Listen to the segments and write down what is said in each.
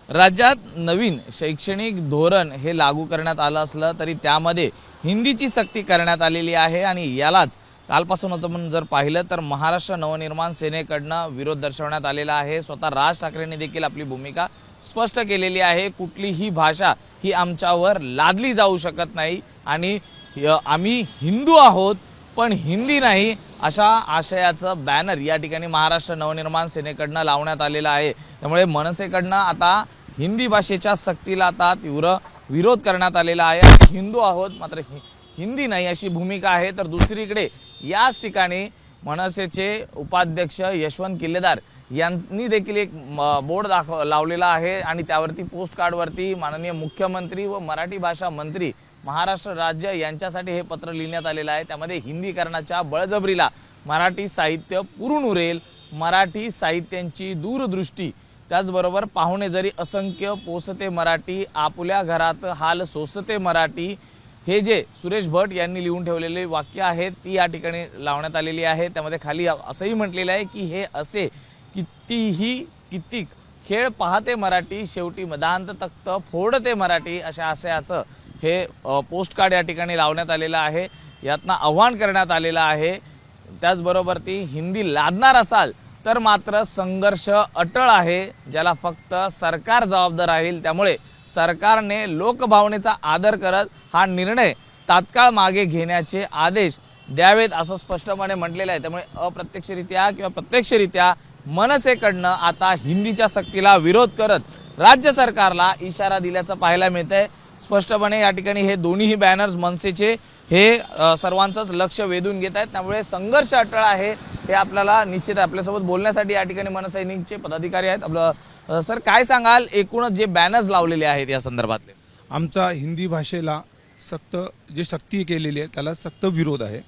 राज्यात नवीन शैक्षणिक धोरण हे लागू करण्यात आलं असलं तरी त्यामध्ये हिंदीची सक्ती करण्यात आलेली आहे आणि यालाच कालपासून आपण जर पाहिलं तर महाराष्ट्र नवनिर्माण सेनेकडनं विरोध दर्शवण्यात आलेला आहे। स्वतः राज ठाकरेंनी देखील आपली भूमिका स्पष्ट केलेली आहे। कुठलीही भाषा ही आमच्यावर लादली जाऊ शकत नाही आणि आम्ही हिंदू आहोत पण हिंदी नाही, अशा आशयाचं बॅनर या ठिकाणी महाराष्ट्र नवनिर्माण सेनेकडनं लावण्यात आलेलं आहे। त्यामुळे मनसेकडनं आता हिंदी भाषेच्या सक्तीला आता तीव्र विरोध करण्यात आलेला आहे। हिंदू आहोत मात्र हिंदी नाही अशी भूमिका आहे। तर दुसरीकडे याच ठिकाणी मनसेचे उपाध्यक्ष यशवंत किल्लेदार यांनी देखील एक बोर्ड लावलेला आहे आणि त्यावरती पोस्ट कार्डवरती माननीय मुख्यमंत्री व मराठी भाषा मंत्री महाराष्ट्र राज्य यांच्यासाठी हे पत्र लिहिण्यात आलेलं आहे। त्यामध्ये हिंदीकरणाच्या बळजबरीला मराठी साहित्य पुरून उरेल, मराठी साहित्यांची दूरदृष्टी, त्याचबरोबर पाहुणे जरी असंख्य पोसते मराठी, आपुल्या घरात हाल सोसते मराठी, हे जे सुरेश भट यांनी लिहून ठेवलेले वाक्य आहेत ती या ठिकाणी लावण्यात आलेली आहे। त्यामध्ये खाली असंही म्हटलेलं आहे की हे असे कितीक खेळ पाहते मराठी, शेवटी मदांत तख्त फोडते मराठी, अशा आशयाचं हे पोस्ट कार्ड या ठिकाणी लावण्यात आलेलं आहे। यातनं आव्हान करण्यात आलेलं आहे। त्याचबरोबर ती हिंदी लादणार असाल तर मात्र संघर्ष अटळ आहे, ज्याला फक्त सरकार जबाबदार राहील। त्यामुळे सरकारने लोकभावनेचा आदर करत हा निर्णय तात्काळ मागे घेण्याचे आदेश द्यावेत असं स्पष्टपणे म्हटलेलं आहे। त्यामुळे अप्रत्यक्षरित्या किंवा प्रत्यक्षरित्या मनसेकडनं आता हिंदीच्या सक्तीला विरोध करत राज्य सरकारला इशारा दिल्याचं पाहायला मिळतंय। स्पष्टपणे या ठिकाणी हे दोन्ही बॅनर्स मनसेचे हे सर्वांचंच लक्ष वेधून घेत आहेत। त्यामुळे संघर्ष अटळ आहे हे आपल्याला निश्चित आपल्यासोबत बोलण्यासाठी या ठिकाणी मनसैनिकचे पदाधिकारी आहेत। आपलं सर काय सांगाल, एकूणच जे बॅनर्स लावलेले आहेत या संदर्भातले? आमचा हिंदी भाषेला जे सक्ती केलेली आहे त्याला सक्त विरोध आहे,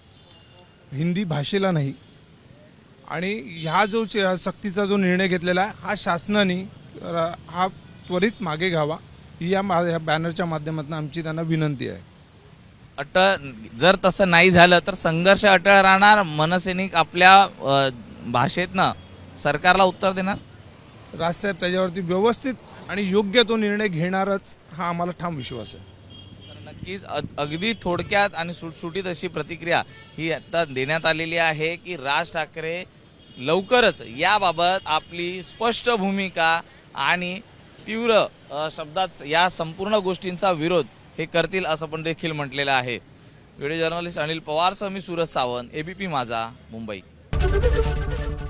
हिंदी भाषेला नाही। आणि ह्या जो सक्तीचा जो निर्णय घेतलेला आहे हा शासनाने हा त्वरित मागे घ्यावा ही या बॅनरच्या माध्यमातून आमची त्यांना विनंती आहे। अटळ जर तसं नाही झालं तर संघर्ष अटळ राहणार, मनसैनिक आपल्या भाषेतनं सरकारला उत्तर देणार। राजसाहेब त्याच्यावरती व्यवस्थित आणि योग्य तो निर्णय घेणारच हा आम्हाला ठाम विश्वास आहे। नक्कीच अगदी थोडक्यात आणि सुटसुटीत अशी प्रतिक्रिया ही आता देण्यात आलेली आहे की राज ठाकरे लवकरच याबाबत आपली स्पष्ट भूमिका आणि तीव्र शब्दात या संपूर्ण गोष्टींचा विरोध हे करतील असं पण देखील म्हटलेलं आहे। व्हिडिओ जर्नलिस्ट अनिल पवार सह मी सूरज सावंत, एबीपी माझा, मुंबई।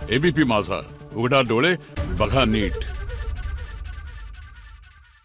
एबीपी माझा, उघडा डोळे बघा नीट।